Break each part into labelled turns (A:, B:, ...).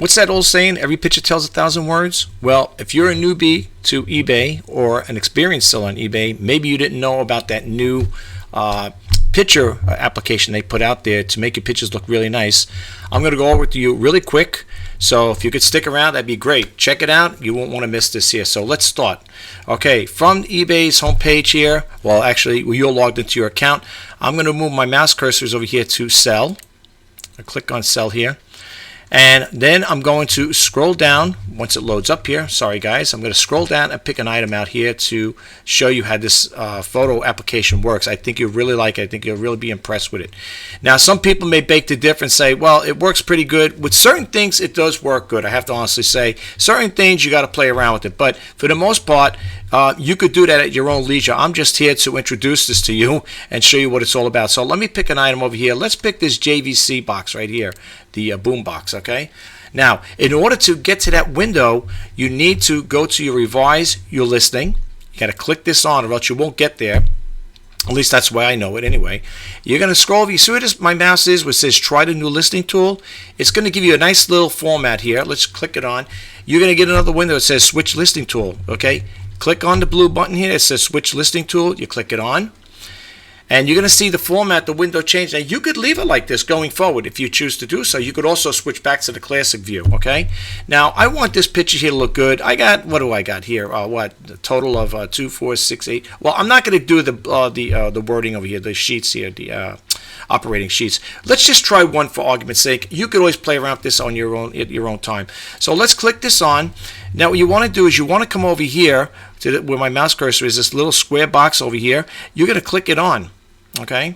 A: What's that old saying? Every picture tells 1,000 words? Well, if you're a newbie to eBay or an experienced seller on eBay, maybe you didn't know about that new picture application they put out there to make your pictures look really nice. I'm going to go over to you really quick. So if you could stick around, that'd be great. Check it out. You won't want to miss this here. So let's start. Okay, from eBay's homepage here, well, actually, you're logged into your account. I'm going to move my mouse cursors over here to sell. I click on sell here. And then I'm going to scroll down once it loads up here. Sorry guys, I'm going to scroll down and pick an item out here to show you how this photo application works. I think you'll really like it. I think you'll really be impressed with it. Now some people may beg to differ and say, well, it works pretty good. With certain things it does work good. I have to honestly say, certain things you got to play around with it. But for the most part, you could do that at your own leisure. I'm just here to introduce this to you and show you what it's all about. So let me pick an item over here. Let's pick this JVC box right here, the boom box, okay? Now, in order to get to that window, you need to go to your revise your listing. You got to click this on or else you won't get there. At least that's the way I know it anyway. You're going to scroll over. You see where my mouse is where it says try the new listing tool? It's going to give you a nice little format here. Let's click it on. You're going to get another window that says switch listing tool, okay? Click on the blue button here. It says switch listing tool. You click it on. And you're going to see the format, the window change. Now, you could leave it like this going forward if you choose to do so. You could also switch back to the classic view, okay? Now, I want this picture here to look good. I got, what do I got here? The total of 2, 4, 6, 8. Well, I'm not going to do the wording over here, the sheets here, the operating sheets. Let's just try one for argument's sake. You could always play around with this on your own at your own time. So let's click this on. Now, what you want to do is you want to come over here to where my mouse cursor is, this little square box over here. You're going to click it on. Okay,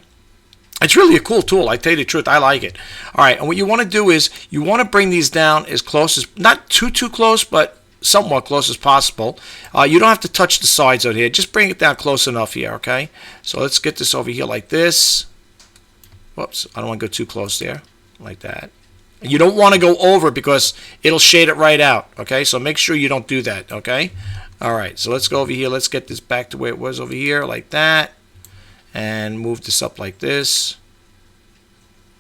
A: it's really a cool tool. I tell you the truth, I like it. All right, and what you want to do is you want to bring these down as close as, not too close, but somewhat close as possible. You don't have to touch the sides out here. Just bring it down close enough here. Okay, so let's get this over here like this. Whoops, I don't want to go too close there, like that. And you don't want to go over because it'll shade it right out. Okay, so make sure you don't do that. Okay, all right. So let's go over here. Let's get this back to where it was over here, like that. And move this up like this.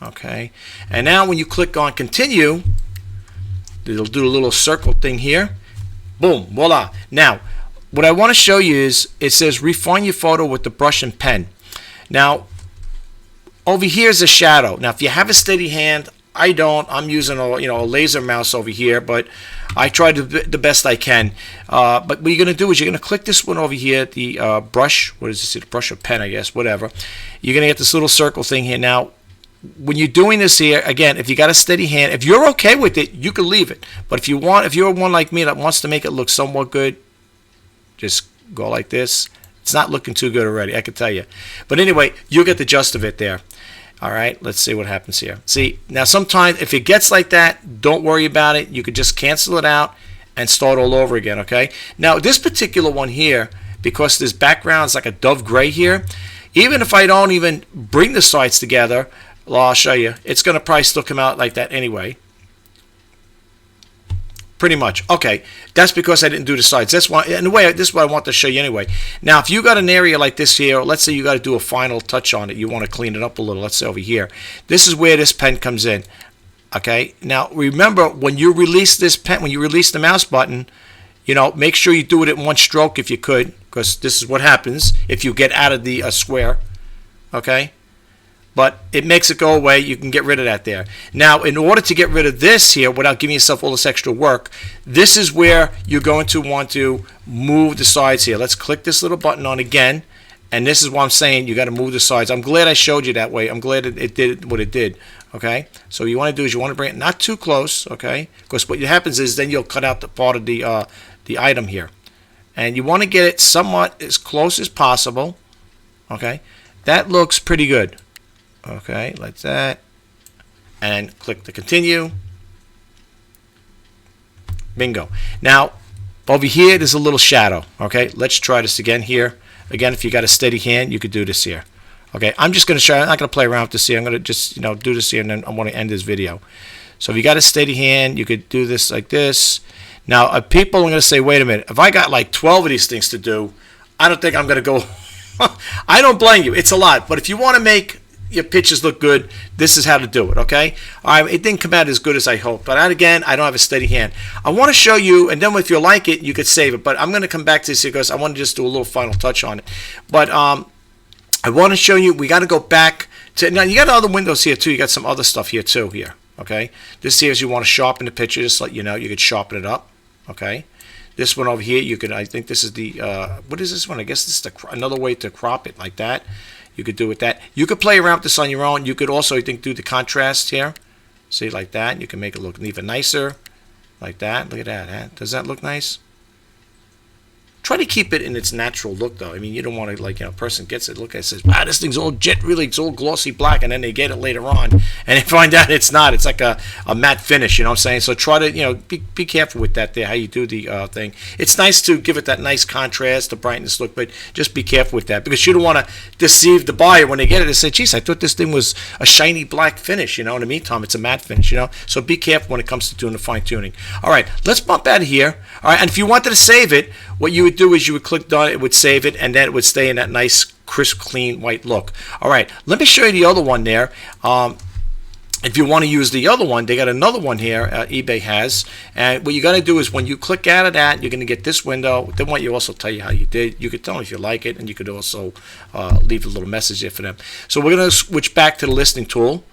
A: Okay, and now when you click on continue, it'll do a little circle thing here. Boom, voila. Now what I want to show you is it says refine your photo with the brush and pen. Now over here is a shadow. Now if you have a steady hand, I don't. I'm using a laser mouse over here, but I try the best I can. But what you're going to do is you're going to click this one over here, the brush. What is this? The brush or pen, I guess, whatever. You're going to get this little circle thing here. Now, when you're doing this here, again, if you got a steady hand, if you're okay with it, you can leave it. But if you're one like me that wants to make it look somewhat good, just go like this. It's not looking too good already, I can tell you. But anyway, you'll get the gist of it there. All right, let's see what happens here. See, now sometimes if it gets like that, don't worry about it. You could just cancel it out and start all over again, okay? Now, this particular one here, because this background is like a dove gray here, even if I don't even bring the sides together, well, I'll show you, it's going to probably still come out like that anyway. Pretty much. Okay, that's because I didn't do the sides. That's why, in a way, this is what I want to show you anyway. Now, if you got an area like this here, let's say you got to do a final touch on it, you want to clean it up a little, let's say over here. This is where this pen comes in. Okay, now remember, when you release this pen, when you release the mouse button, make sure you do it in one stroke if you could, because this is what happens if you get out of the square. Okay, but it makes it go away. You can get rid of that there. Now, in order to get rid of this here without giving yourself all this extra work, this is where you're going to want to move the sides here. Let's click this little button on again, and this is what I'm saying. You got to move the sides. I'm glad I showed you that way. I'm glad it did what it did. Okay, so what you want to do is you want to bring it not too close. Okay, because what happens is then you'll cut out the part of the item here, and you want to get it somewhat as close as possible. Okay, that looks pretty good. Okay, like that, and click to continue. Bingo. Now over here there's a little shadow. Okay, let's try this again here. Again, if you got a steady hand, you could do this here. Okay, I'm just going to show you. I'm not going to play around with this here. I'm going to just do this here, and then I want to end this video. So if you got a steady hand, you could do this like this. Now people are going to say, wait a minute, if I got like 12 of these things to do, I don't think I'm going to go. I don't blame you. It's a lot, but if you want to make your pictures look good, this is how to do it, okay? All right, it didn't come out as good as I hoped, but again, I don't have a steady hand. I want to show you, and then if you like it, you could save it, but I'm going to come back to this because I want to just do a little final touch on it. But I want to show you, we got to go back to, now you got other windows here too, you got some other stuff here too, here, okay? This here is you want to sharpen the picture, just let you know, you could sharpen it up, okay? This one over here, you could, I think this is the, what is this one? I guess this is another way to crop it like that. You could do with that. You could play around with this on your own. You could also, I think, do the contrast here. See, like that. You can make it look even nicer. Like that. Look at that. Huh? Does that look nice? Try to keep it in its natural look, though. I mean, you don't want to, like, a person gets it, look at it, says, wow, this thing's all jet, really, it's all glossy black, and then they get it later on, and they find out it's not. It's like a matte finish, you know what I'm saying? So try to, be careful with that there, how you do the thing. It's nice to give it that nice contrast, the brightness look, but just be careful with that, because you don't want to deceive the buyer when they get it. They say, geez, I thought this thing was a shiny black finish, in the meantime, it's a matte finish, So be careful when it comes to doing the fine-tuning. All right, let's bump out of here. All right, and if you wanted to save it, what you would do is you would click on it, it would save it, and then it would stay in that nice, crisp, clean, white look. All right, let me show you the other one there. If you want to use the other one, they got another one here eBay has. And what you got to do is when you click out of that, you're going to get this window. They want you also tell you how you did. You could tell them if you like it, and you could also leave a little message there for them. So we're going to switch back to the listing tool.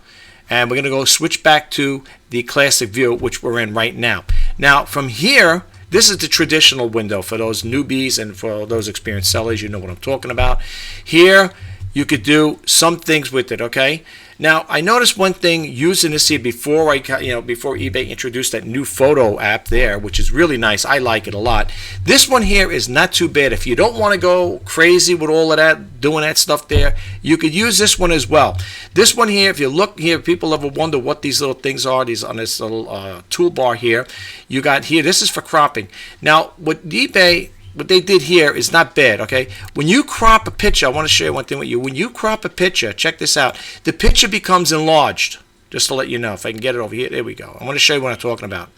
A: And we're going to go switch back to the classic view, which we're in right now. Now, from here, this is the traditional window for those newbies and for those experienced sellers. You know what I'm talking about. Here, you could do some things with it, okay? Now, I noticed one thing using this here before before eBay introduced that new photo app there, which is really nice. I like it a lot. This one here is not too bad. If you don't want to go crazy with all of that, doing that stuff there, you could use this one as well. This one here, if you look here, people ever wonder what these little things are, these on this little toolbar here, you got here, this is for cropping. Now, what eBay, what they did here is not bad, okay? When you crop a picture, I want to share one thing with you. When you crop a picture, check this out. The picture becomes enlarged, just to let you know. If I can get it over here, there we go. I want to show you what I'm talking about.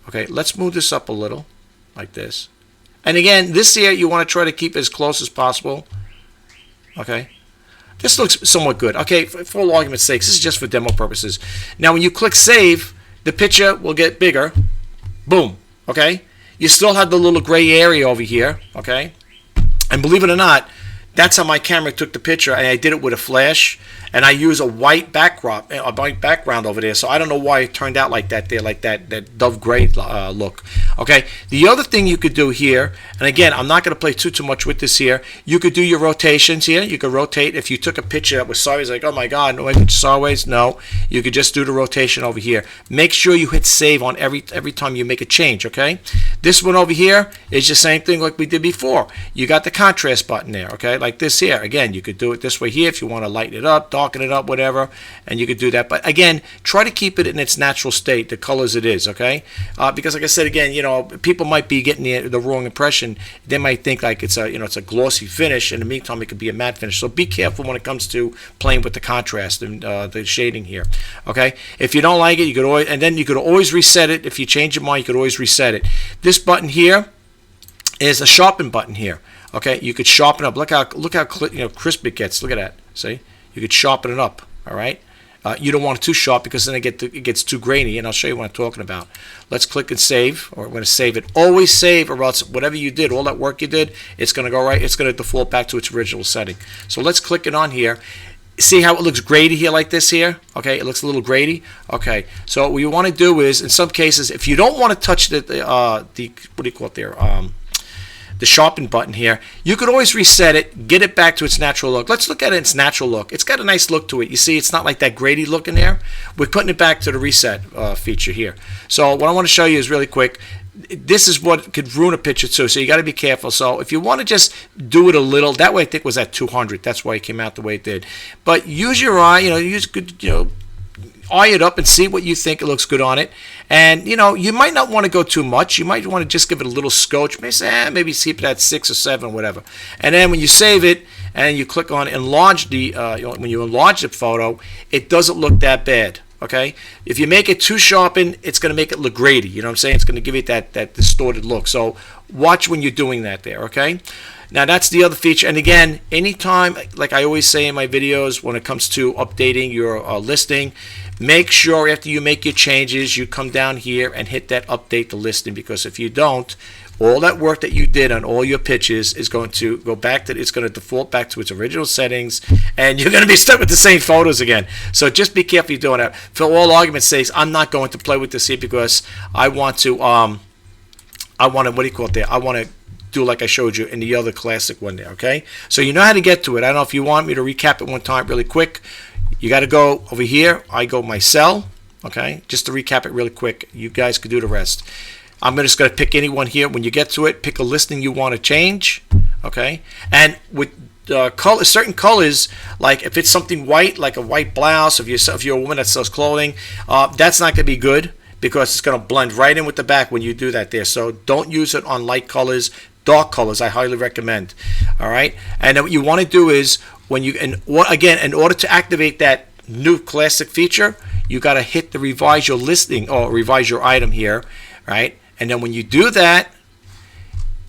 A: Okay, let's move this up a little, like this. And again, this here, you want to try to keep as close as possible, okay? This looks somewhat good. Okay, for all argument's sake, this is just for demo purposes. Now, when you click Save, the picture will get bigger. Boom, okay? You still have the little gray area over here, okay? And believe it or not, that's how my camera took the picture, and I did it with a flash, and I use a white background over there. So I don't know why it turned out like that there, like that dove gray look. Okay. The other thing you could do here, and again, I'm not going to play too much with this here. You could do your rotations here. You could rotate if you took a picture that was sideways, like, oh my God, no, it's sideways. No, you could just do the rotation over here. Make sure you hit save on every time you make a change. Okay. This one over here is the same thing like we did before. You got the contrast button there. Okay, like this here. Again, you could do it this way here if you want to lighten it up, darken it up, whatever, and you could do that. But again, try to keep it in its natural state, the colors it is, okay? Because like I said again, people might be getting the wrong impression. They might think like it's a glossy finish. In the meantime, it could be a matte finish. So be careful when it comes to playing with the contrast and the shading here, okay? If you don't like it, you could always reset it. If you change your mind, you could always reset it. This button here is a sharpen button here. Okay, you could sharpen up. Look how crisp it gets. Look at that. See, you could sharpen it up. All right. You don't want it too sharp because then it gets too grainy, and I'll show you what I'm talking about. Let's click and save, or we're going to save it. Always save, or else whatever you did, all that work you did, it's going to go right. It's going to default back to its original setting. So let's click it on here. See how it looks grady here like this here? Okay, it looks a little grady. Okay, so what you want to do is, in some cases, if you don't want to touch the what do you call it there? The sharpen button here, you could always reset it, get it back to its natural look. Let's look at its natural look. It's got a nice look to it. You see, it's not like that grady look in there. We're putting it back to the reset feature here. So what I want to show you is really quick. This is what could ruin a picture too, so you got to be careful. So if you want to just do it a little, that way I think was at 200. That's why it came out the way it did. But use your eye, use good, eye it up and see what you think it looks good on it. And you might not want to go too much. You might want to just give it a little scotch. Maybe keep it at 6 or 7, whatever. And then when you save it and you click on enlarge when you enlarge the photo, it doesn't look that bad. Okay, if you make it too sharpened, it's going to make it look grady. You know what I'm saying? It's going to give it that distorted look. So watch when you're doing that there. Okay. Now that's the other feature. And again, anytime, like I always say in my videos, when it comes to updating your listing, make sure after you make your changes, you come down here and hit that update the listing, because if you don't, all that work that you did on all your pitches is going to go back to, it's going to default back to its original settings, and you're going to be stuck with the same photos again. So just be careful you're doing that. For all argument's sake, I'm not going to play with this here because I want to, what do you call it there? I want to do like I showed you in the other classic one there, okay? So you know how to get to it. I don't know if you want me to recap it one time really quick. You got to go over here. I go my cell, okay? Just to recap it really quick. You guys can do the rest. I'm just going to pick any one here. When you get to it, pick a listing you want to change, okay? And with color, certain colors, like if it's something white, like a white blouse, if you're a woman that sells clothing, that's not going to be good because it's going to blend right in with the back when you do that there. So don't use it on light colors. Dark colors, I highly recommend. All right, and then what you want to do is when you, again, in order to activate that new classic feature, you got to hit the revise your listing or revise your item here, right? And then when you do that,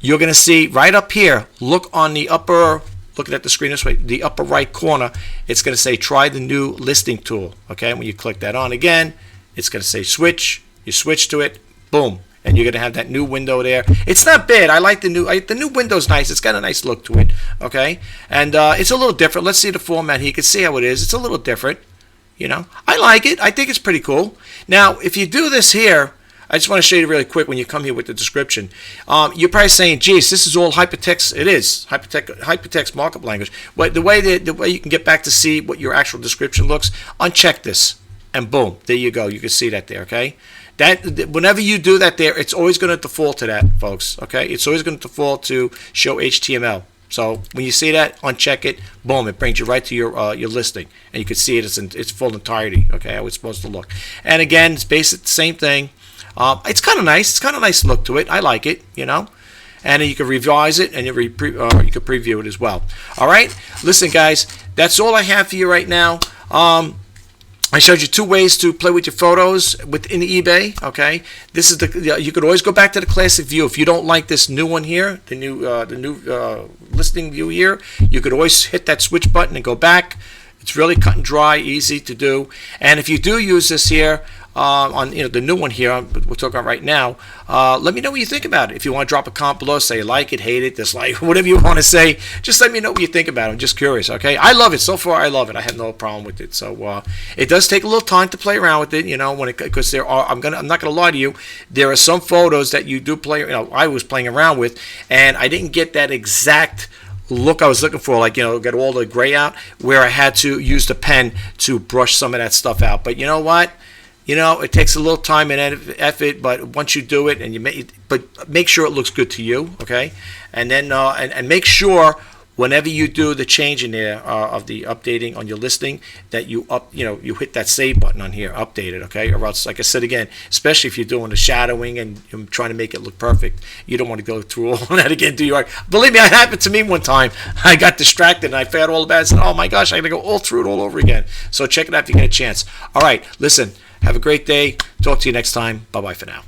A: you're going to see right up here, look on the upper, looking at the screen this way, the upper right corner, it's going to say try the new listing tool. Okay, when you click that on again, it's going to say switch. You switch to it, boom, and you're going to have that new window there. It's not bad. I like the new window's nice. It's got a nice look to it. Okay, and it's a little different. Let's see the format here. You can see how it is. It's a little different. You know, I like it. I think it's pretty cool. Now, if you do this here, I just want to show you really quick when you come here with the description. You're probably saying, geez, this is all hypertext. It is hypertext markup language. But the way you can get back to see what your actual description looks, uncheck this, and boom, there you go. You can see that there, okay? That whenever you do that there, it's always going to default to that, folks, okay? It's always going to default to show HTML. So when you see that, uncheck it, boom, it brings you right to your listing, and you can see it in its full entirety, okay, how it's supposed to look. And again, it's basically the same thing. It's kind of nice. It's kind of nice look to it. I like it, you know. And then you can revise it, and you can preview it as well. All right. Listen, guys, that's all I have for you right now. I showed you two ways to play with your photos within eBay. Okay. This is you could always go back to the classic view if you don't like this new one here, the new listing view here. You could always hit that switch button and go back. It's really cut and dry, easy to do. And if you do use this here on the new one here we're talking about right now, let me know what you think about it. If you want to drop a comment below, say like it, hate it, dislike, whatever you want to say, just let me know what you think about it. I'm just curious. Okay, I love it so far. I love it. I have no problem with it. So it does take a little time to play around with it, you know, because there are, I'm not gonna lie to you, there are some photos that you do play, you know, I was playing around with, and I didn't get that exact look I was looking for, like, you know, get all the gray out, where I had to use the pen to brush some of that stuff out. But you know what? You know, it takes a little time and effort, but once you do it, and make sure it looks good to you, okay? And then and make sure whenever you do the change in there of the updating on your listing, that you hit that save button on here, update it, okay? Or else, like I said again, especially if you're doing the shadowing and you're trying to make it look perfect, you don't want to go through all that again, do you? Believe me, it happened to me one time. I got distracted and I forgot all about it. I said, oh my gosh, I got to go all through it all over again. So check it out if you get a chance. All right, listen, have a great day. Talk to you next time. Bye-bye for now.